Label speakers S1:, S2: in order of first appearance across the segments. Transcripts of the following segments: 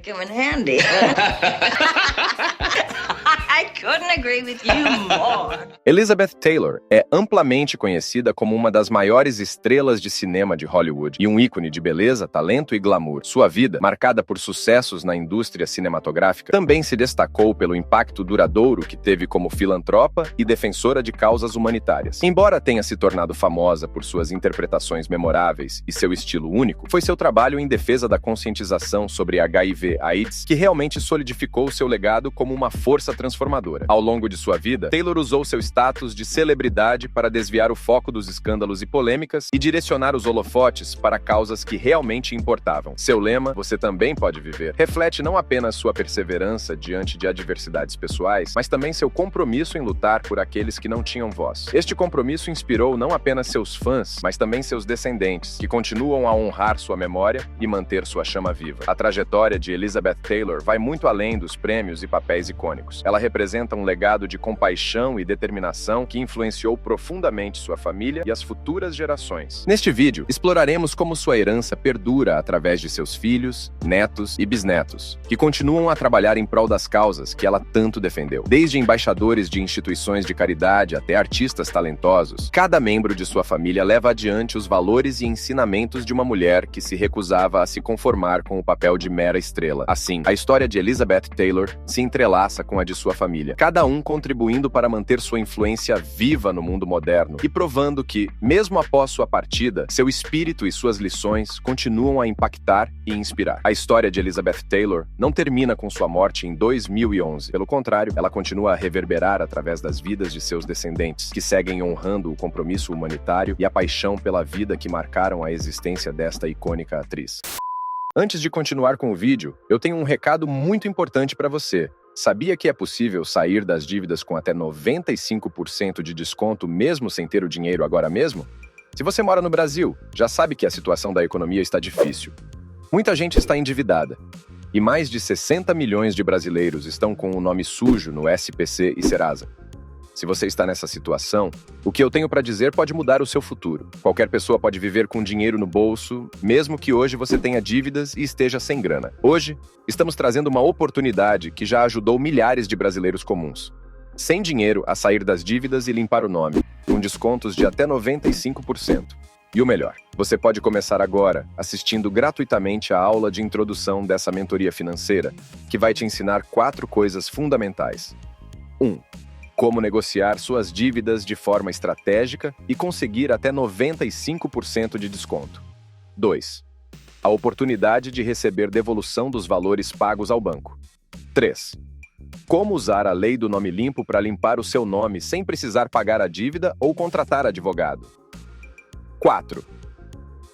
S1: come in handy. I couldn't agree with you more.
S2: Elizabeth Taylor é amplamente conhecida como uma das maiores estrelas de cinema de Hollywood e um ícone de beleza, talento e glamour. Sua vida, marcada por sucessos na indústria cinematográfica, também se destacou pelo impacto duradouro que teve como filantropa e defensora de causas humanitárias. Embora tenha se tornado famosa por suas interpretações memoráveis e seu estilo único, foi seu trabalho em defesa da conscientização sobre HIV/AIDS que realmente solidificou seu legado como uma força transformadora. Ao longo de sua vida, Taylor usou seu status de celebridade para desviar o foco dos escândalos e polêmicas e direcionar os holofotes para causas que realmente importavam. Seu lema, "Você também pode viver", reflete não apenas sua perseverança diante de adversidades pessoais, mas também seu compromisso em lutar por aqueles que não tinham voz. Este compromisso inspirou não apenas seus fãs, mas também seus descendentes, que continuam a honrar sua memória e manter sua chama viva. A trajetória de Elizabeth Taylor vai muito além dos prêmios e papéis icônicos. Ela representa um legado de compaixão e determinação que influenciou profundamente sua família e as futuras gerações. Neste vídeo, exploraremos como sua herança perdura através de seus filhos, netos e bisnetos, que continuam a trabalhar em prol das causas que ela tanto defendeu. Desde embaixadores de instituições de caridade até artistas talentosos, cada membro de sua família leva adiante os valores e ensinamentos de uma mulher que se recusava a se conformar com o papel de mera estrela. Assim, a história de Elizabeth Taylor se entrelaça com a de sua família, cada um contribuindo para manter sua influência viva no mundo moderno e provando que, mesmo após sua partida, seu espírito e suas lições continuam a impactar e inspirar. A história de Elizabeth Taylor não termina com sua morte em 2011. Pelo contrário, ela continua a reverberar através das vidas de seus descendentes, que seguem honrando o compromisso humanitário e a paixão pela vida que marcaram a existência desta icônica atriz. Antes de continuar com o vídeo, eu tenho um recado muito importante para você. Sabia que é possível sair das dívidas com até 95% de desconto mesmo sem ter o dinheiro agora mesmo? Se você mora no Brasil, já sabe que a situação da economia está difícil. Muita gente está endividada. E mais de 60 milhões de brasileiros estão com o nome sujo no SPC e Serasa. Se você está nessa situação, o que eu tenho para dizer pode mudar o seu futuro. Qualquer pessoa pode viver com dinheiro no bolso, mesmo que hoje você tenha dívidas e esteja sem grana. Hoje, estamos trazendo uma oportunidade que já ajudou milhares de brasileiros comuns. Sem dinheiro a sair das dívidas e limpar o nome, com descontos de até 95%. E o melhor, você pode começar agora assistindo gratuitamente a aula de introdução dessa mentoria financeira, que vai te ensinar 4 coisas fundamentais. 1. Como negociar suas dívidas de forma estratégica e conseguir até 95% de desconto. 2. A oportunidade de receber devolução dos valores pagos ao banco. 3. Como usar a lei do nome limpo para limpar o seu nome sem precisar pagar a dívida ou contratar advogado. 4.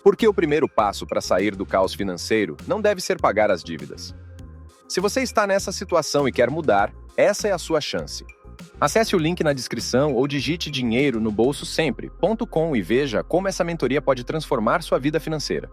S2: Por que o primeiro passo para sair do caos financeiro não deve ser pagar as dívidas? Se você está nessa situação e quer mudar, essa é a sua chance. Acesse o link na descrição ou digite dinheiro no bolso sempre.com e veja como essa mentoria pode transformar sua vida financeira.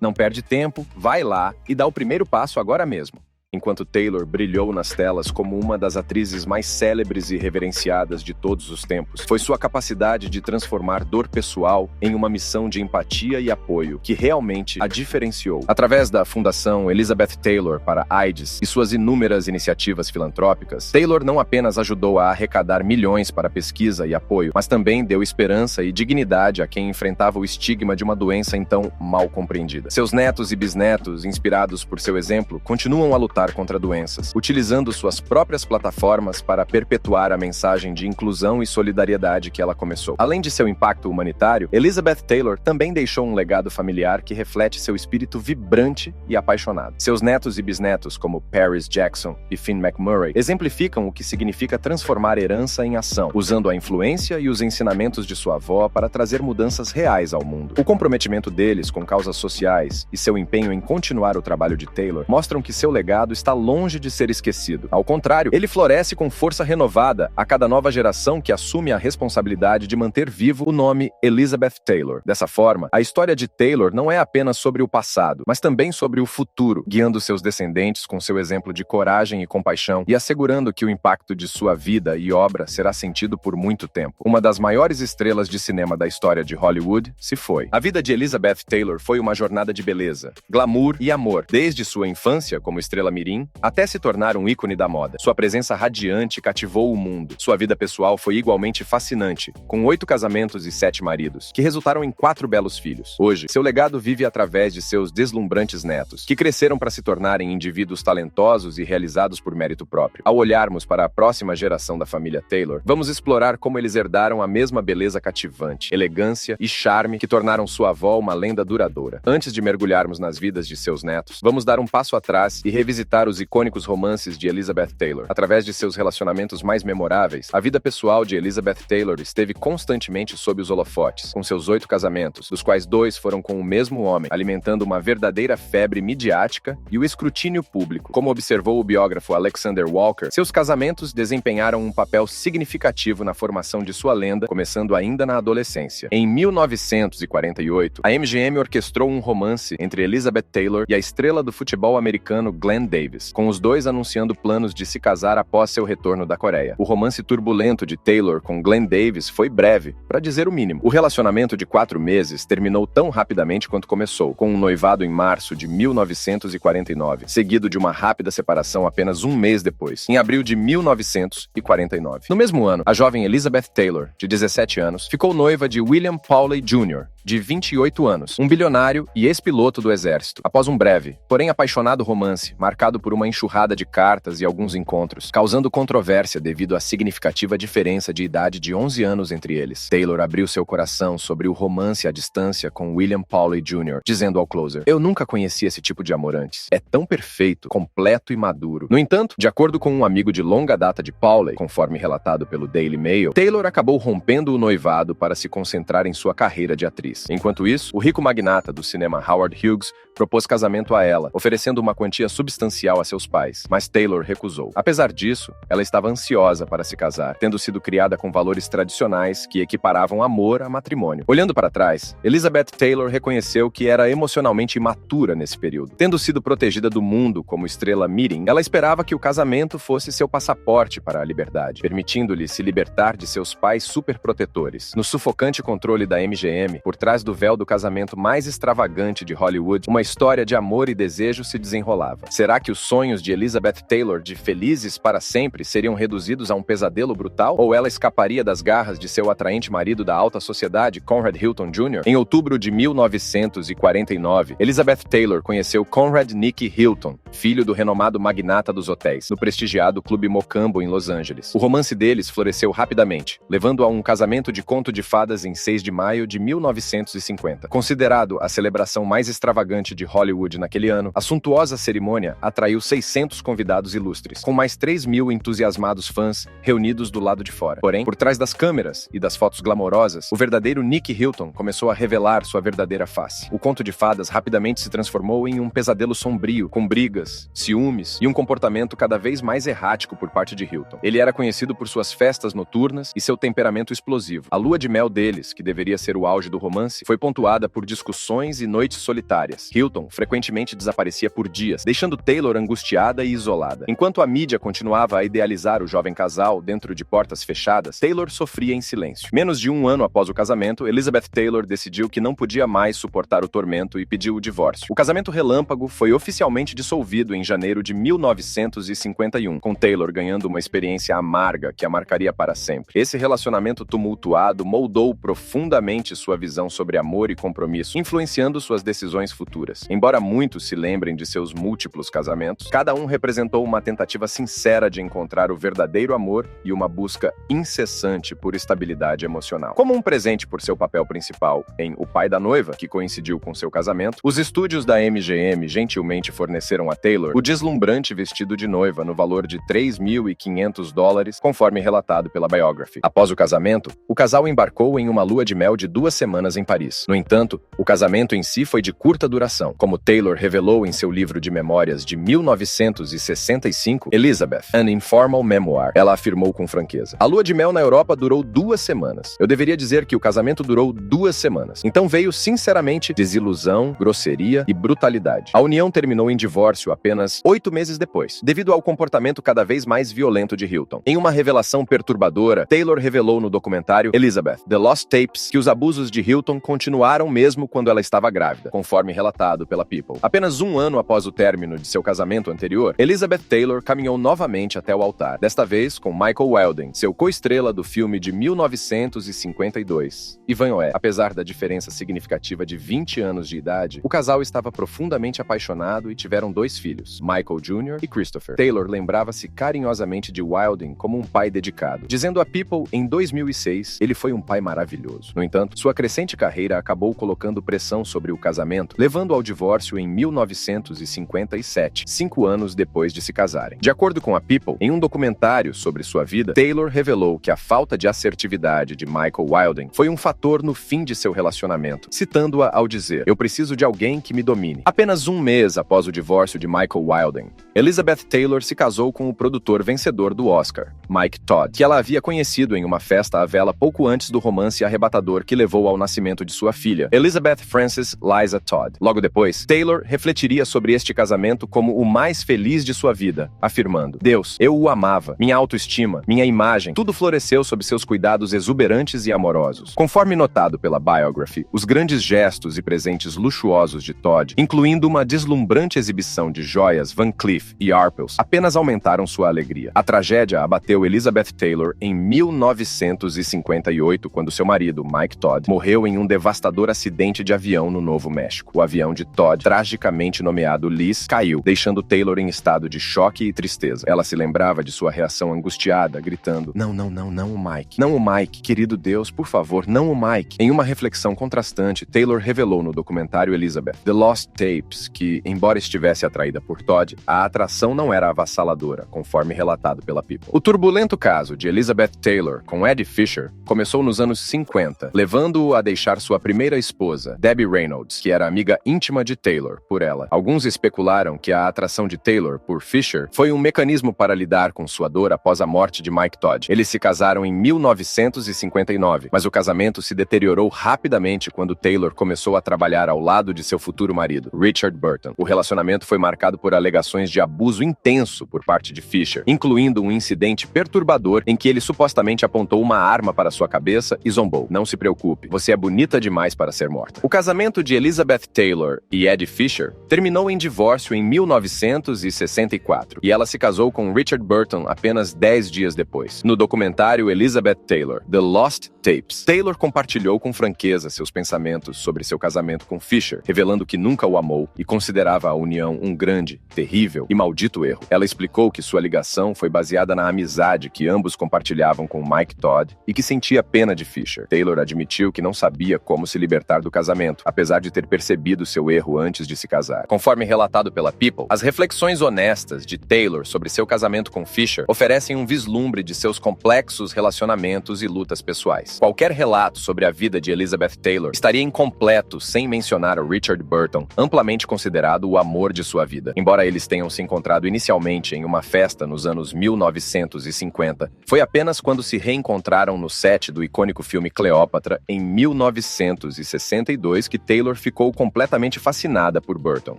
S2: Não perde tempo, vai lá e dá o primeiro passo agora mesmo. Enquanto Taylor brilhou nas telas como uma das atrizes mais célebres e reverenciadas de todos os tempos, foi sua capacidade de transformar dor pessoal em uma missão de empatia e apoio que realmente a diferenciou. Através da Fundação Elizabeth Taylor para AIDS e suas inúmeras iniciativas filantrópicas, Taylor não apenas ajudou a arrecadar milhões para pesquisa e apoio, mas também deu esperança e dignidade a quem enfrentava o estigma de uma doença então mal compreendida. Seus netos e bisnetos, inspirados por seu exemplo, continuam a lutar contra doenças, utilizando suas próprias plataformas para perpetuar a mensagem de inclusão e solidariedade que ela começou. Além de seu impacto humanitário, Elizabeth Taylor também deixou um legado familiar que reflete seu espírito vibrante e apaixonado. Seus netos e bisnetos, como Paris Jackson e Finn McMurray, exemplificam o que significa transformar herança em ação, usando a influência e os ensinamentos de sua avó para trazer mudanças reais ao mundo. O comprometimento deles com causas sociais e seu empenho em continuar o trabalho de Taylor mostram que seu legado está longe de ser esquecido. Ao contrário, ele floresce com força renovada a cada nova geração que assume a responsabilidade de manter vivo o nome Elizabeth Taylor. Dessa forma, a história de Taylor não é apenas sobre o passado, mas também sobre o futuro, guiando seus descendentes com seu exemplo de coragem e compaixão e assegurando que o impacto de sua vida e obra será sentido por muito tempo. Uma das maiores estrelas de cinema da história de Hollywood se foi. A vida de Elizabeth Taylor foi uma jornada de beleza, glamour e amor, desde sua infância como estrela mirim, até se tornar um ícone da moda. Sua presença radiante cativou o mundo. Sua vida pessoal foi igualmente fascinante, com 8 casamentos e 7 maridos, que resultaram em 4 belos filhos. Hoje, seu legado vive através de seus deslumbrantes netos, que cresceram para se tornarem indivíduos talentosos e realizados por mérito próprio. Ao olharmos para a próxima geração da família Taylor, vamos explorar como eles herdaram a mesma beleza cativante, elegância e charme que tornaram sua avó uma lenda duradoura. Antes de mergulharmos nas vidas de seus netos, vamos dar um passo atrás e revisitar os icônicos romances de Elizabeth Taylor. Através de seus relacionamentos mais memoráveis, a vida pessoal de Elizabeth Taylor esteve constantemente sob os holofotes, com seus 8 casamentos, dos quais 2 foram com o mesmo homem, alimentando uma verdadeira febre midiática e o escrutínio público. Como observou o biógrafo Alexander Walker, seus casamentos desempenharam um papel significativo na formação de sua lenda, começando ainda na adolescência. Em 1948, a MGM orquestrou um romance entre Elizabeth Taylor e a estrela do futebol americano Glenn Davis, com os dois anunciando planos de se casar após seu retorno da Coreia. O romance turbulento de Taylor com Glenn Davis foi breve, para dizer o mínimo. O relacionamento de 4 meses terminou tão rapidamente quanto começou, com um noivado em março de 1949, seguido de uma rápida separação apenas um mês depois, em abril de 1949. No mesmo ano, a jovem Elizabeth Taylor, de 17 anos, ficou noiva de William Pauley Jr., de 28 anos, um bilionário e ex-piloto do exército. Após um breve, porém apaixonado romance, marcado por uma enxurrada de cartas e alguns encontros, causando controvérsia devido à significativa diferença de idade de 11 anos entre eles, Taylor abriu seu coração sobre o romance à distância com William Pauley Jr., dizendo ao closer: "Eu nunca conheci esse tipo de amor antes. É tão perfeito, completo e maduro." No entanto, de acordo com um amigo de longa data de Pauley, conforme relatado pelo Daily Mail, Taylor acabou rompendo o noivado para se concentrar em sua carreira de atriz. Enquanto isso, o rico magnata do cinema Howard Hughes propôs casamento a ela, oferecendo uma quantia substancial a seus pais, mas Taylor recusou. Apesar disso, ela estava ansiosa para se casar, tendo sido criada com valores tradicionais que equiparavam amor a matrimônio. Olhando para trás, Elizabeth Taylor reconheceu que era emocionalmente imatura nesse período. Tendo sido protegida do mundo como estrela mirim, ela esperava que o casamento fosse seu passaporte para a liberdade, permitindo-lhe se libertar de seus pais superprotetores. No sufocante controle da MGM, por trás do véu do casamento mais extravagante de Hollywood, uma história de amor e desejo se desenrolava. Será que os sonhos de Elizabeth Taylor de felizes para sempre seriam reduzidos a um pesadelo brutal? Ou ela escaparia das garras de seu atraente marido da alta sociedade, Conrad Hilton Jr.? Em outubro de 1949, Elizabeth Taylor conheceu Conrad Nick Hilton, filho do renomado magnata dos hotéis, no prestigiado Clube Mocambo em Los Angeles. O romance deles floresceu rapidamente, levando a um casamento de conto de fadas em 6 de maio de 1950. Considerado a celebração mais extravagante de Hollywood naquele ano, a suntuosa cerimônia atraiu 600 convidados ilustres, com mais 3.000 entusiasmados fãs reunidos do lado de fora. Porém, por trás das câmeras e das fotos glamorosas, o verdadeiro Nick Hilton começou a revelar sua verdadeira face. O conto de fadas rapidamente se transformou em um pesadelo sombrio, com brigas, ciúmes e um comportamento cada vez mais errático por parte de Hilton. Ele era conhecido por suas festas noturnas e seu temperamento explosivo. A lua de mel deles, que deveria ser o auge do romance, foi pontuada por discussões e noites solitárias. Hilton frequentemente desaparecia por dias, deixando Taylor angustiada e isolada. Enquanto a mídia continuava a idealizar o jovem casal dentro de portas fechadas, Taylor sofria em silêncio. Menos de um ano após o casamento, Elizabeth Taylor decidiu que não podia mais suportar o tormento e pediu o divórcio. O casamento relâmpago foi oficialmente dissolvido em janeiro de 1951, com Taylor ganhando uma experiência amarga que a marcaria para sempre. Esse relacionamento tumultuado moldou profundamente sua visão sobre amor e compromisso, influenciando suas decisões futuras. Embora muitos se lembrem de seus múltiplos casamentos, cada um representou uma tentativa sincera de encontrar o verdadeiro amor e uma busca incessante por estabilidade emocional. Como um presente por seu papel principal em O Pai da Noiva, que coincidiu com seu casamento, os estúdios da MGM gentilmente forneceram a Taylor o deslumbrante vestido de noiva no valor de $3.500, conforme relatado pela Biography. Após o casamento, o casal embarcou em uma lua de mel de 2 semanas em Paris. No entanto, o casamento em si foi de curta duração. Como Taylor revelou em seu livro de memórias de 1965, Elizabeth, An Informal Memoir, ela afirmou com franqueza: "A lua de mel na Europa durou 2 semanas. Eu deveria dizer que o casamento durou 2 semanas. Então veio, sinceramente, desilusão, grosseria e brutalidade. A união terminou em divórcio apenas 8 meses depois, devido ao comportamento cada vez mais violento de Hilton." Em uma revelação perturbadora, Taylor revelou no documentário Elizabeth, The Lost Tapes, que os abusos de Hilton Hamilton continuaram mesmo quando ela estava grávida, conforme relatado pela People. Apenas um ano após o término de seu casamento anterior, Elizabeth Taylor caminhou novamente até o altar, desta vez com Michael Weldon, seu co-estrela do filme de 1952. Ivan Oé. Apesar da diferença significativa de 20 anos de idade, o casal estava profundamente apaixonado e tiveram 2 filhos, Michael Jr. e Christopher. Taylor lembrava-se carinhosamente de Weldon como um pai dedicado, dizendo a People em 2006, ele foi um pai maravilhoso. No entanto, sua crescente carreira acabou colocando pressão sobre o casamento, levando ao divórcio em 1957, 5 anos depois de se casarem. De acordo com a People, em um documentário sobre sua vida, Taylor revelou que a falta de assertividade de Michael Weldon foi um fator no fim de seu relacionamento, citando-a ao dizer: "Eu preciso de alguém que me domine." Apenas um mês após o divórcio de Michael Weldon, Elizabeth Taylor se casou com o produtor vencedor do Oscar, Mike Todd, que ela havia conhecido em uma festa à vela pouco antes do romance arrebatador que levou ao nascimento de sua filha, Elizabeth Frances Liza Todd. Logo depois, Taylor refletiria sobre este casamento como o mais feliz de sua vida, afirmando: "Deus, eu o amava, minha autoestima, minha imagem, tudo floresceu sob seus cuidados exuberantes e amorosos." Conforme notado pela Biography, os grandes gestos e presentes luxuosos de Todd, incluindo uma deslumbrante exibição de joias Van Cleef e Arpels, apenas aumentaram sua alegria. A tragédia abateu Elizabeth Taylor em 1958, quando seu marido, Mike Todd, morreu em um devastador acidente de avião no Novo México. O avião de Todd, tragicamente nomeado Liz, caiu, deixando Taylor em estado de choque e tristeza. Ela se lembrava de sua reação angustiada, gritando: "Não, o Mike. Não o Mike. Querido Deus, por favor, não o Mike." Em uma reflexão contrastante, Taylor revelou no documentário Elizabeth, The Lost Tapes, que, embora estivesse atraída por Todd, a atração não era avassaladora, conforme relatado pela People. O turbulento caso de Elizabeth Taylor com Eddie Fisher começou nos anos 50, levando-o a deixar sua primeira esposa, Debbie Reynolds, que era amiga íntima de Taylor, por ela. Alguns especularam que a atração de Taylor por Fisher foi um mecanismo para lidar com sua dor após a morte de Mike Todd. Eles se casaram em 1959, mas o casamento se deteriorou rapidamente quando Taylor começou a trabalhar ao lado de seu futuro marido, Richard Burton. O relacionamento foi marcado por alegações de abuso intenso por parte de Fisher, incluindo um incidente perturbador em que ele supostamente apontou uma arma para sua cabeça e zombou: "Não se preocupe, você é bonita demais para ser morta." O casamento de Elizabeth Taylor e Eddie Fisher terminou em divórcio em 1964, e ela se casou com Richard Burton apenas 10 dias depois. No documentário Elizabeth Taylor, The Lost Tapes, Taylor compartilhou com franqueza seus pensamentos sobre seu casamento com Fisher, revelando que nunca o amou e considerava a união um grande, terrível e maldito erro. Ela explicou que sua ligação foi baseada na amizade que ambos compartilhavam com Mike Todd e que sentia pena de Fisher. Taylor admitiu que não sabia como se libertar do casamento, apesar de ter percebido seu erro antes de se casar. Conforme relatado pela People, as reflexões honestas de Taylor sobre seu casamento com Fisher oferecem um vislumbre de seus complexos relacionamentos e lutas pessoais. Qualquer relato sobre a vida de Elizabeth Taylor estaria incompleto sem mencionar o Richard Burton, amplamente considerado o amor de sua vida. Embora eles tenham se encontrado inicialmente em uma festa nos anos 1950, foi apenas quando se reencontraram no set do icônico filme Cleópatra, em 1962, que Taylor ficou completamente fascinada por Burton.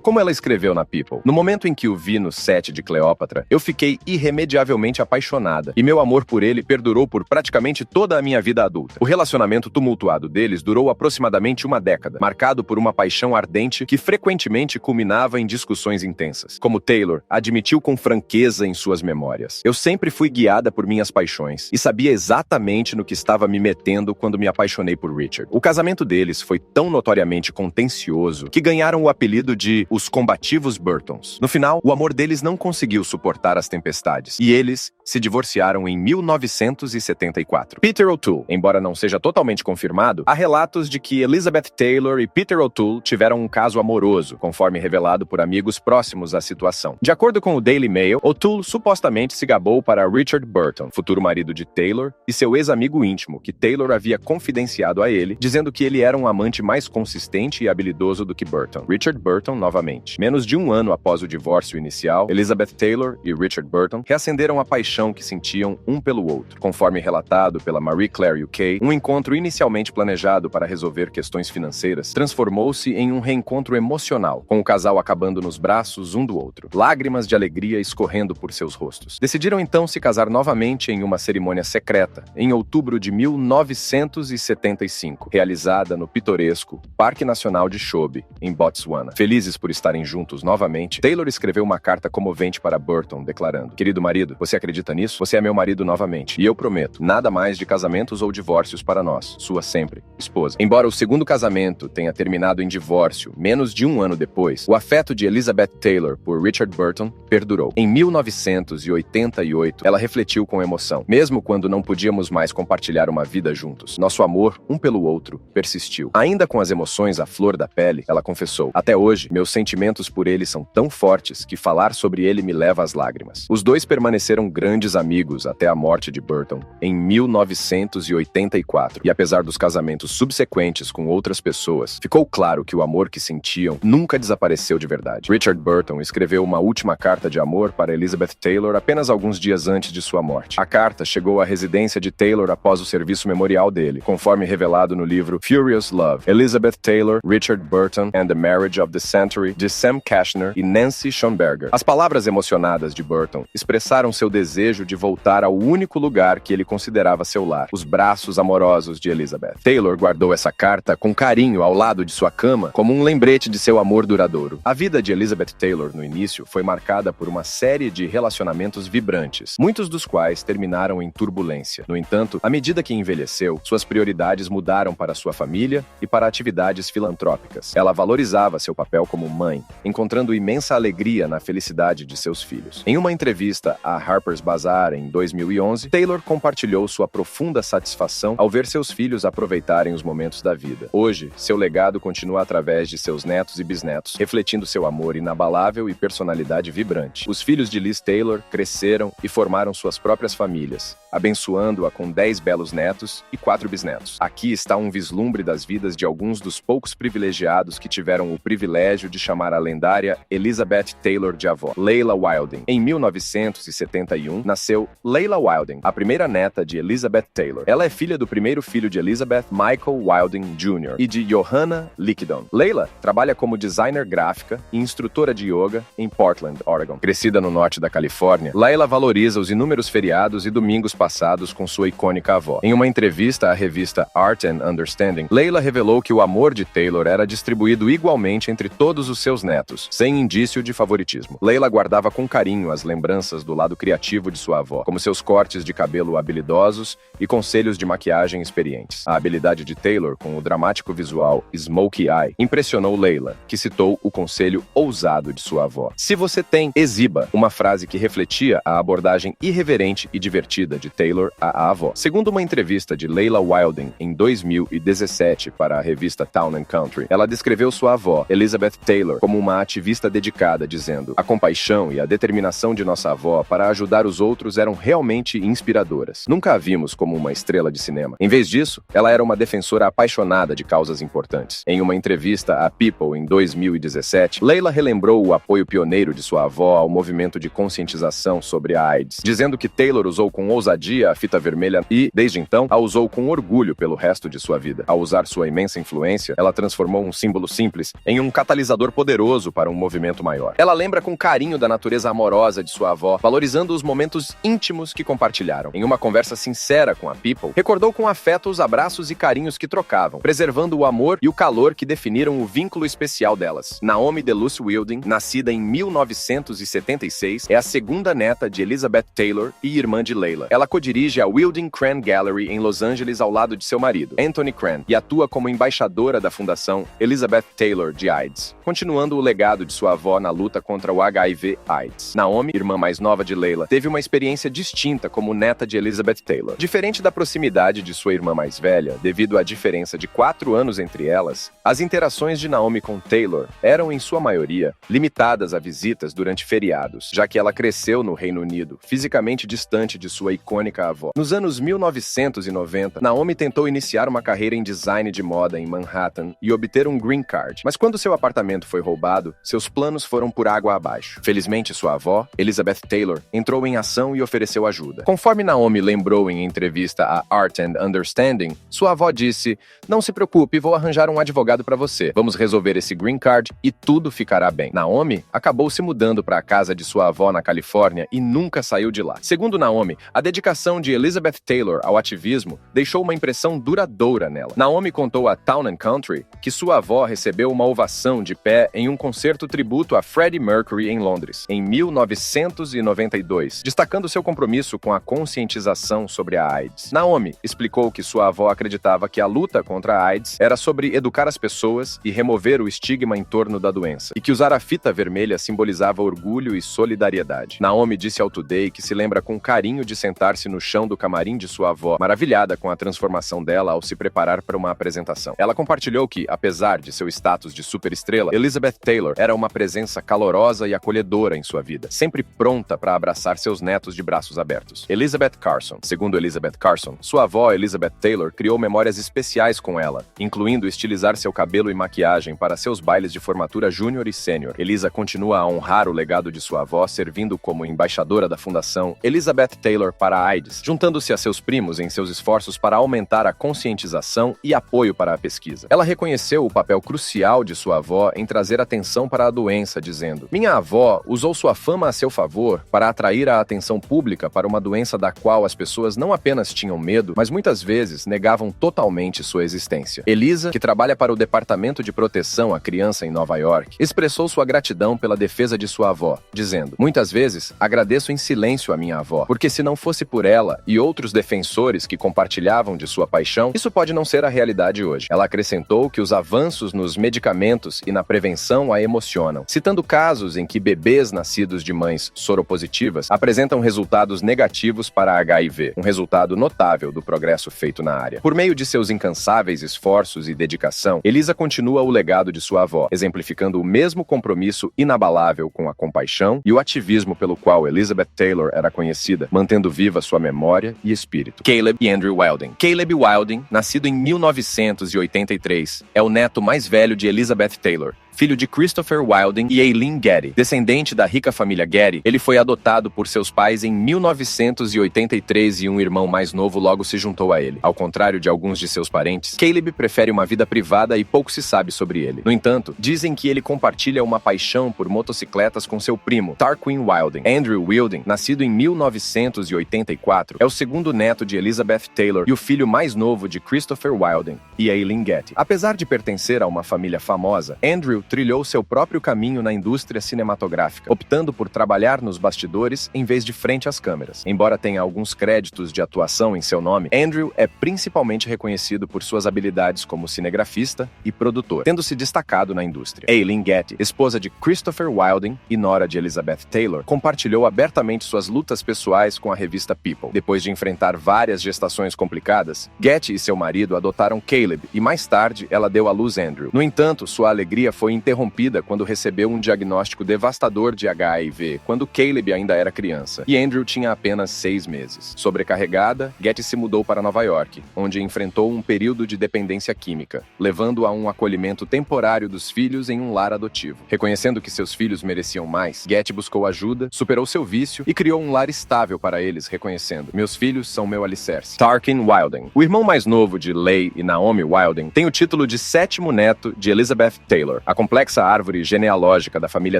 S2: Como ela escreveu na People: "No momento em que o vi no set de Cleópatra, eu fiquei irremediavelmente apaixonada, e meu amor por ele perdurou por praticamente toda a minha vida adulta." O relacionamento tumultuado deles durou aproximadamente uma década, marcado por uma paixão ardente que frequentemente culminava em discussões intensas. Como Taylor admitiu com franqueza em suas memórias: "Eu sempre fui guiada por minhas paixões e sabia exatamente no que estava me metendo quando me apaixonei por Richard." O casamento deles foi tão notoriamente contencioso que ganharam o apelido de os combativos Burtons. No final, o amor deles não conseguiu suportar as tempestades, e eles se divorciaram em 1974. Peter O'Toole, embora não seja totalmente confirmado, há relatos de que Elizabeth Taylor e Peter O'Toole tiveram um caso amoroso, conforme revelado por amigos próximos à situação. De acordo com o Daily Mail, O'Toole supostamente se gabou para Richard Burton, futuro marido de Taylor, e seu ex-amigo íntimo, que Taylor havia confidenciado a ele, dizendo que ele era um amante mais consistente e habilidoso do que Burton. Richard Burton, novamente. Menos de um ano após o divórcio inicial, Elizabeth Taylor e Richard Burton reacenderam a paixão que sentiam um pelo outro. Conforme relatado pela Marie Claire UK, um encontro inicialmente planejado para resolver questões financeiras transformou-se em um reencontro emocional, com o casal acabando nos braços um do outro, lágrimas de alegria escorrendo por seus rostos. Decidiram então se casar novamente em uma cerimônia secreta, em outubro de 1975, realizada no pitoresco Parque Nacional de Chobe, em Botsuana. Felizes por estarem juntos novamente, Taylor escreveu uma carta comovente para Burton, declarando: "Querido marido, você acredita nisso? Você é meu marido novamente, e eu prometo, nada mais de casamentos ou divórcios para nós. Sua sempre, esposa." Embora o segundo casamento tenha terminado em divórcio menos de um ano depois, o afeto de Elizabeth Taylor por Richard Burton perdurou. Em 1988, ela refletiu com emoção: "Mesmo quando não podíamos mais compartilhar uma vida juntos, nosso amor um pelo outro persistiu." Ainda com as emoções à flor da pele, ela confessou: "Até hoje, meus sentimentos por ele são tão fortes que falar sobre ele me leva às lágrimas." Os dois permaneceram grandes amigos até a morte de Burton, em 1984. E apesar dos casamentos subsequentes com outras pessoas, ficou claro que o amor que sentiam nunca desapareceu de verdade. Richard Burton escreveu uma última carta de amor para Elizabeth Taylor apenas alguns dias antes de sua morte. A carta chegou à residência de Taylor após o serviço memorial dele, conforme revelado no livro Furious Love, Elizabeth Taylor, Richard Burton and the Marriage of the Century, de Sam Kashner e Nancy Schonberger. As palavras emocionadas de Burton expressaram seu desejo de voltar ao único lugar que ele considerava seu lar, os braços amorosos de Elizabeth. Taylor guardou essa carta com carinho ao lado de sua cama, como um lembrete de seu amor duradouro. A vida de Elizabeth Taylor, no início, foi marcada por uma série de relacionamentos vibrantes, muitos dos quais terminaram em turbulência. No entanto, à medida que envelheceu, suas prioridades mudaram para sua família e para atividades filantrópicas. Ela valorizava seu papel como mãe, encontrando imensa alegria na felicidade de seus filhos. Em uma entrevista à Harper's Bazaar em 2011, Taylor compartilhou sua profunda satisfação ao ver seus filhos aproveitarem os momentos da vida. Hoje, seu legado continua através de seus netos e bisnetos, refletindo seu amor inabalável e personalidade vibrante. Os filhos de Liz Taylor cresceram e formaram suas próprias famílias, abençoando-a com 10 belos netos e 4 bisnetos. Aqui está um vislumbre das vidas de alguns dos poucos privilegiados que tiveram o privilégio de chamar a lendária Elizabeth Taylor de avó. Leila Wilding. Em 1971, nasceu Leila Wilding, a primeira neta de Elizabeth Taylor. Ela é filha do primeiro filho de Elizabeth, Michael Wilding Jr., e de Johanna Lickidon. Leila trabalha como designer gráfica e instrutora de yoga em Portland, Oregon. Crescida no norte da Califórnia, Leila valoriza os inúmeros feriados e domingos passados com sua icônica avó. Em uma entrevista à revista Art and Understanding, Leila revelou que o amor de Taylor era distribuído igualmente entre todos os seus netos, sem indício de favoritismo. Leila guardava com carinho as lembranças do lado criativo de sua avó, como seus cortes de cabelo habilidosos e conselhos de maquiagem experientes. A habilidade de Taylor com o dramático visual Smokey Eye impressionou Leila, que citou o conselho ousado de sua avó: "Se você tem, exiba", uma frase que refletia a abordagem irreverente e divertida de Taylor à avó. Segundo uma entrevista de Leila Wilding em 2017 para a revista Town & Country, ela descreveu sua avó, Elizabeth Taylor, como uma ativista dedicada, dizendo: "A compaixão e a determinação de nossa avó para ajudar os outros eram realmente inspiradoras. Nunca a vimos como uma estrela de cinema. Em vez disso, ela era uma defensora apaixonada de causas importantes." Em uma entrevista à People em 2017, Leila relembrou o apoio pioneiro de sua avó ao movimento de conscientização sobre a AIDS, dizendo que Taylor usou com ousadia a fita vermelha e, desde então, a usou com orgulho pelo resto de sua vida. Ao usar sua imensa influência, ela transformou um símbolo simples em um catalisador poderoso para um movimento maior. Ela lembra com carinho da natureza amorosa de sua avó, valorizando os momentos íntimos que compartilharam. Em uma conversa sincera com a People, recordou com afeto os abraços e carinhos que trocavam, preservando o amor e o calor que definiram o vínculo especial delas. Naomi DeLuce Wilding, nascida em 1976, é a segunda neta de Elizabeth Taylor e irmã de Leila. Ela codirige a Wilding Cran Gallery em Los Angeles ao lado de seu marido, Anthony Cran, e atua como embaixadora da Fundação Elizabeth Taylor de AIDS, continuando o legado de sua avó na luta contra o HIV/AIDS. Naomi, irmã mais nova de Leila, teve uma experiência distinta como neta de Elizabeth Taylor. Diferente da proximidade de sua irmã mais velha, devido à diferença de 4 anos entre elas, as interações de Naomi com Taylor eram, em sua maioria, limitadas a visitas durante feriados, já que ela cresceu no Reino Unido, fisicamente distante de sua icônica avó. Nos anos 1990, Naomi tentou iniciar uma carreira em design de moda em Manhattan e obter um green card, mas quando seu apartamento foi roubado, seus planos foram por água abaixo. Felizmente, sua avó, Elizabeth Taylor, entrou em ação e ofereceu ajuda. Conforme Naomi lembrou em entrevista a Art and Understanding, sua avó disse: "Não se preocupe, vou arranjar um advogado para você. Vamos resolver esse green card e tudo ficará bem." Naomi acabou se mudando para a casa de sua avó na Califórnia e nunca saiu de lá. Segundo Naomi, a dedicação dedicação de Elizabeth Taylor ao ativismo deixou uma impressão duradoura nela. Naomi contou a Town & Country que sua avó recebeu uma ovação de pé em um concerto tributo a Freddie Mercury em Londres, em 1992, destacando seu compromisso com a conscientização sobre a AIDS. Naomi explicou que sua avó acreditava que a luta contra a AIDS era sobre educar as pessoas e remover o estigma em torno da doença, e que usar a fita vermelha simbolizava orgulho e solidariedade. Naomi disse ao Today que se lembra com carinho de sentar-se no chão do camarim de sua avó, maravilhada com a transformação dela ao se preparar para uma apresentação. Ela compartilhou que, apesar de seu status de superestrela, Elizabeth Taylor era uma presença calorosa e acolhedora em sua vida, sempre pronta para abraçar seus netos de braços abertos. Elizabeth Carson. Segundo Elizabeth Carson, sua avó Elizabeth Taylor criou memórias especiais com ela, incluindo estilizar seu cabelo e maquiagem para seus bailes de formatura júnior e sênior. Elisa continua a honrar o legado de sua avó, servindo como embaixadora da Fundação Elizabeth Taylor para a AIDS, juntando-se a seus primos em seus esforços para aumentar a conscientização e apoio para a pesquisa. Ela reconheceu o papel crucial de sua avó em trazer atenção para a doença, dizendo: "Minha avó usou sua fama a seu favor para atrair a atenção pública para uma doença da qual as pessoas não apenas tinham medo, mas muitas vezes negavam totalmente sua existência." Elisa, que trabalha para o Departamento de Proteção à Criança em Nova York, expressou sua gratidão pela defesa de sua avó, dizendo: "Muitas vezes agradeço em silêncio a minha avó, porque se não fosse por ela e outros defensores que compartilhavam de sua paixão, isso pode não ser a realidade hoje." Ela acrescentou que os avanços nos medicamentos e na prevenção a emocionam, citando casos em que bebês nascidos de mães soropositivas apresentam resultados negativos para HIV, um resultado notável do progresso feito na área. Por meio de seus incansáveis esforços e dedicação, Elisa continua o legado de sua avó, exemplificando o mesmo compromisso inabalável com a compaixão e o ativismo pelo qual Elizabeth Taylor era conhecida, mantendo viva sua memória e espírito. Caleb e Andrew Wilding. Caleb Wilding, nascido em 1983, é o neto mais velho de Elizabeth Taylor, filho de Christopher Wilding e Aileen Getty. Descendente da rica família Getty, ele foi adotado por seus pais em 1983 e um irmão mais novo logo se juntou a ele. Ao contrário de alguns de seus parentes, Caleb prefere uma vida privada e pouco se sabe sobre ele. No entanto, dizem que ele compartilha uma paixão por motocicletas com seu primo, Tarquin Wilding. Andrew Wilding, nascido em 1984, é o segundo neto de Elizabeth Taylor e o filho mais novo de Christopher Wilding e Aileen Getty. Apesar de pertencer a uma família famosa, Andrew trilhou seu próprio caminho na indústria cinematográfica, optando por trabalhar nos bastidores em vez de frente às câmeras. Embora tenha alguns créditos de atuação em seu nome, Andrew é principalmente reconhecido por suas habilidades como cinegrafista e produtor, tendo se destacado na indústria. Aileen Getty, esposa de Christopher Wilding e nora de Elizabeth Taylor, compartilhou abertamente suas lutas pessoais com a revista People. Depois de enfrentar várias gestações complicadas, Getty e seu marido adotaram Caleb e mais tarde ela deu à luz Andrew. No entanto, sua alegria foi interrompida quando recebeu um diagnóstico devastador de HIV, quando Caleb ainda era criança, e Andrew tinha apenas 6 meses. Sobrecarregada, Getty se mudou para Nova York, onde enfrentou um período de dependência química, levando a um acolhimento temporário dos filhos em um lar adotivo. Reconhecendo que seus filhos mereciam mais, Getty buscou ajuda, superou seu vício e criou um lar estável para eles, reconhecendo: "Meus filhos são meu alicerce." Tarquin Wilding. O irmão mais novo de Leigh e Naomi Wilding tem o título de 7º neto de Elizabeth Taylor. A complexa árvore genealógica da família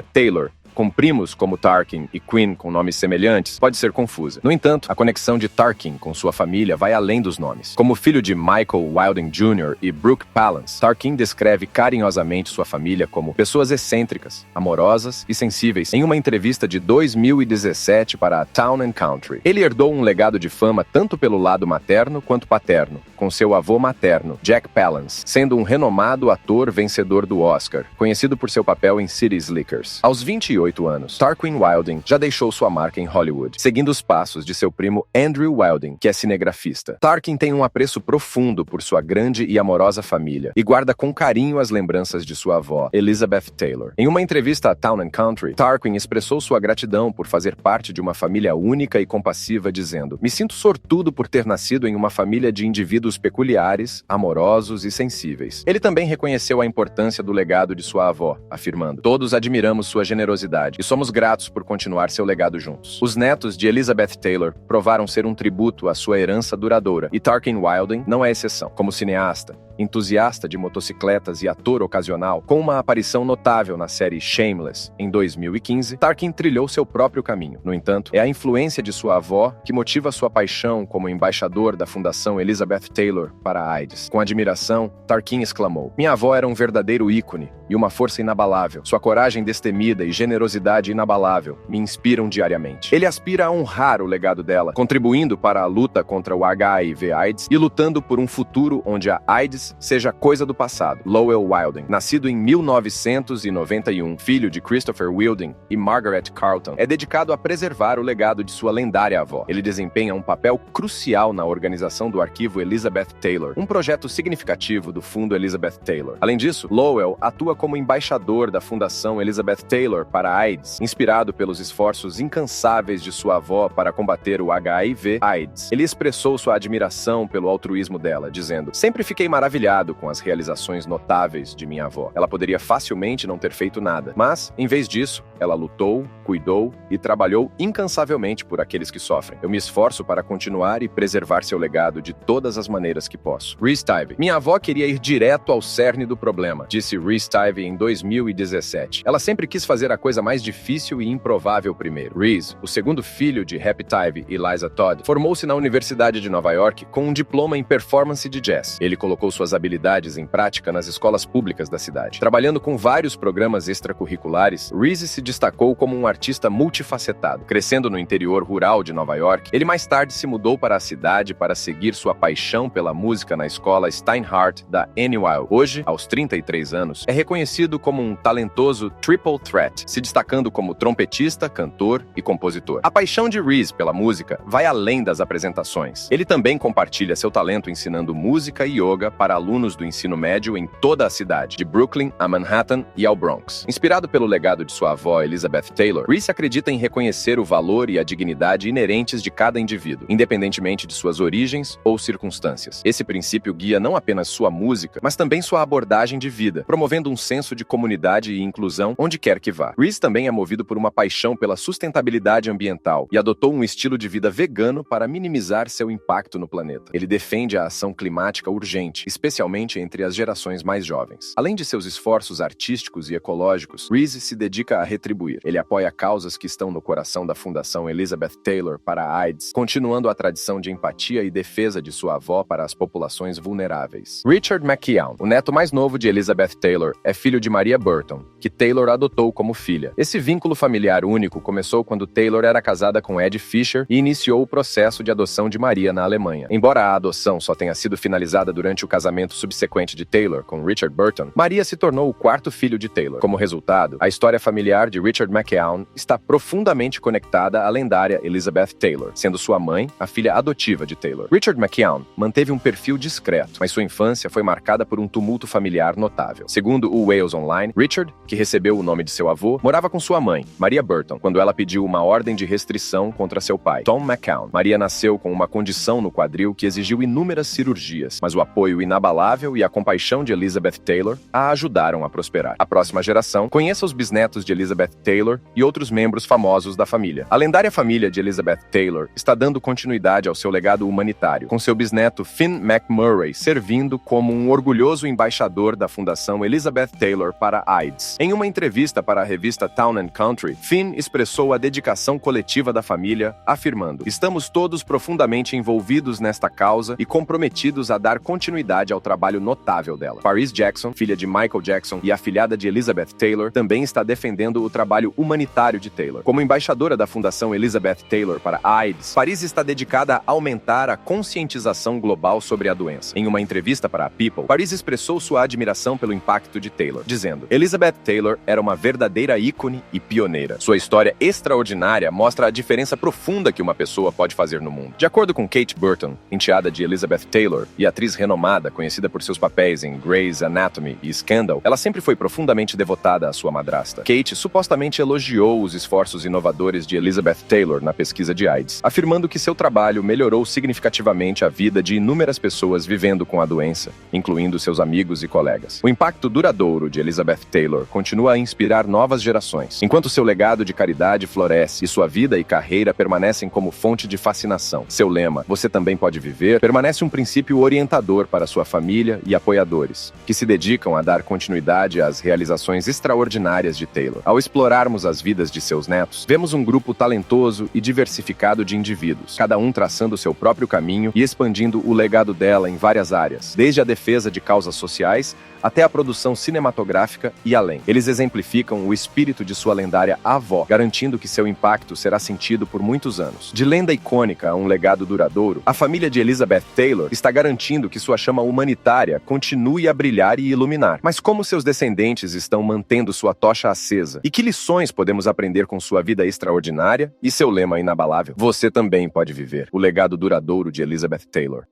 S2: Taylor, com primos como Tarquin e Quinn com nomes semelhantes, pode ser confusa. No entanto, a conexão de Tarquin com sua família vai além dos nomes. Como filho de Michael Wilding Jr. e Brooke Palance, Tarquin descreve carinhosamente sua família como pessoas excêntricas, amorosas e sensíveis em uma entrevista de 2017 para a Town & Country. Ele herdou um legado de fama tanto pelo lado materno quanto paterno, com seu avô materno, Jack Palance, sendo um renomado ator vencedor do Oscar, conhecido por seu papel em City Slickers. Aos 28 anos, Tarquin Wilding já deixou sua marca em Hollywood, seguindo os passos de seu primo Andrew Wilding, que é cinegrafista. Tarquin tem um apreço profundo por sua grande e amorosa família e guarda com carinho as lembranças de sua avó, Elizabeth Taylor. Em uma entrevista à Town & Country, Tarquin expressou sua gratidão por fazer parte de uma família única e compassiva, dizendo: "Me sinto sortudo por ter nascido em uma família de indivíduos peculiares, amorosos e sensíveis." Ele também reconheceu a importância do legado de sua avó, afirmando: "Todos admiramos sua generosidade e somos gratos por continuar seu legado juntos." Os netos de Elizabeth Taylor provaram ser um tributo à sua herança duradoura, e Tarquin Wilding não é exceção. Como cineasta, entusiasta de motocicletas e ator ocasional, com uma aparição notável na série Shameless, em 2015, Tarkin trilhou seu próprio caminho. No entanto, é a influência de sua avó que motiva sua paixão como embaixador da Fundação Elizabeth Taylor para a AIDS. Com admiração, Tarkin exclamou: "Minha avó era um verdadeiro ícone e uma força inabalável. Sua coragem destemida e generosidade inabalável me inspiram diariamente." Ele aspira a honrar o legado dela, contribuindo para a luta contra o HIV/AIDS e lutando por um futuro onde a AIDS seja coisa do passado. Lowell Wilding, nascido em 1991, filho de Christopher Wilding e Margaret Carlton, é dedicado a preservar o legado de sua lendária avó. Ele desempenha um papel crucial na organização do Arquivo Elizabeth Taylor, um projeto significativo do Fundo Elizabeth Taylor. Além disso, Lowell atua como embaixador da Fundação Elizabeth Taylor para a AIDS, inspirado pelos esforços incansáveis de sua avó para combater o HIV/AIDS. Ele expressou sua admiração pelo altruísmo dela, dizendo: "Sempre fiquei maravilhado com as realizações notáveis de minha avó. Ela poderia facilmente não ter feito nada, mas, em vez disso, ela lutou, cuidou e trabalhou incansavelmente por aqueles que sofrem. Eu me esforço para continuar e preservar seu legado de todas as maneiras que posso." Rhys Tivey: "Minha avó queria ir direto ao cerne do problema", disse Rhys Tivey em 2017. "Ela sempre quis fazer a coisa mais difícil e improvável primeiro." Rhys, o segundo filho de Happy Tivey e Liza Todd, formou-se na Universidade de Nova York com um diploma em performance de jazz. Ele colocou suas habilidades em prática nas escolas públicas da cidade. Trabalhando com vários programas extracurriculares, Rhys se destacou como um artista multifacetado. Crescendo no interior rural de Nova York, ele mais tarde se mudou para a cidade para seguir sua paixão pela música na escola Steinhardt da NYU. Hoje, aos 33 anos, é reconhecido como um talentoso triple threat, se destacando como trompetista, cantor e compositor. A paixão de Rhys pela música vai além das apresentações. Ele também compartilha seu talento ensinando música e yoga para alunos do ensino médio em toda a cidade, de Brooklyn a Manhattan e ao Bronx. Inspirado pelo legado de sua avó Elizabeth Taylor, Rhys acredita em reconhecer o valor e a dignidade inerentes de cada indivíduo, independentemente de suas origens ou circunstâncias. Esse princípio guia não apenas sua música, mas também sua abordagem de vida, promovendo um senso de comunidade e inclusão onde quer que vá. Rhys também é movido por uma paixão pela sustentabilidade ambiental e adotou um estilo de vida vegano para minimizar seu impacto no planeta. Ele defende a ação climática urgente, especialmente entre as gerações mais jovens. Além de seus esforços artísticos e ecológicos, Rhys se dedica a retribuir. Ele apoia causas que estão no coração da Fundação Elizabeth Taylor para a AIDS, continuando a tradição de empatia e defesa de sua avó para as populações vulneráveis. Richard McKeown, o neto mais novo de Elizabeth Taylor, é filho de Maria Burton, que Taylor adotou como filha. Esse vínculo familiar único começou quando Taylor era casada com Ed Fisher e iniciou o processo de adoção de Maria na Alemanha. Embora a adoção só tenha sido finalizada durante o casamento subsequente de Taylor com Richard Burton, Maria se tornou o quarto filho de Taylor. Como resultado, a história familiar de Richard McKeown está profundamente conectada à lendária Elizabeth Taylor, sendo sua mãe a filha adotiva de Taylor. Richard McKeown manteve um perfil discreto, mas sua infância foi marcada por um tumulto familiar notável. Segundo o Wales Online, Richard, que recebeu o nome de seu avô, morava com sua mãe, Maria Burton, quando ela pediu uma ordem de restrição contra seu pai, Tom McCown. Maria nasceu com uma condição no quadril que exigiu inúmeras cirurgias, mas o apoio inabalável e a compaixão de Elizabeth Taylor a ajudaram a prosperar. A próxima geração conheça os bisnetos de Elizabeth Taylor e outros membros famosos da família. A lendária família de Elizabeth Taylor está dando continuidade ao seu legado humanitário, com seu bisneto Finn McMurray servindo como um orgulhoso embaixador da Fundação Elizabeth Taylor para a AIDS. Em uma entrevista para a revista Town and Country, Finn expressou a dedicação coletiva da família, afirmando: "Estamos todos profundamente envolvidos nesta causa e comprometidos a dar continuidade ao trabalho notável dela." Paris Jackson, filha de Michael Jackson e afilhada de Elizabeth Taylor, também está defendendo o trabalho humanitário de Taylor. Como embaixadora da Fundação Elizabeth Taylor para a AIDS, Paris está dedicada a aumentar a conscientização global sobre a doença. Em uma entrevista para a People, Paris expressou sua admiração pelo impacto de Taylor, dizendo: "Elizabeth Taylor era uma verdadeira ícone e pioneira. Sua história extraordinária mostra a diferença profunda que uma pessoa pode fazer no mundo." De acordo com Kate Burton, enteada de Elizabeth Taylor e atriz renomada conhecida por seus papéis em Grey's Anatomy e Scandal, ela sempre foi profundamente devotada à sua madrasta. Kate supostamente elogiou os esforços inovadores de Elizabeth Taylor na pesquisa de AIDS, afirmando que seu trabalho melhorou significativamente a vida de inúmeras pessoas vivendo com a doença, incluindo seus amigos e colegas. O impacto duradouro de Elizabeth Taylor continua a inspirar novas gerações, enquanto seu legado de caridade floresce e sua vida e carreira permanecem como fonte de fascinação. Seu lema, "Você também pode viver", permanece um princípio orientador para sua família e apoiadores, que se dedicam a dar continuidade às realizações extraordinárias de Taylor. Ao explorarmos as vidas de seus netos, vemos um grupo talentoso e diversificado de indivíduos, cada um traçando seu próprio caminho e expandindo o legado dela em várias áreas, desde a defesa de causas sociais até a produção cinematográfica e além. Eles exemplificam o espírito de sua lendária avó, garantindo que seu impacto será sentido por muitos anos. De lenda icônica a um legado duradouro, a família de Elizabeth Taylor está garantindo que sua chama humanitária continue a brilhar e iluminar. Mas como seus descendentes estão mantendo sua tocha acesa? E que lições podemos aprender com sua vida extraordinária e seu lema inabalável? Você também pode viver o legado duradouro de Elizabeth Taylor.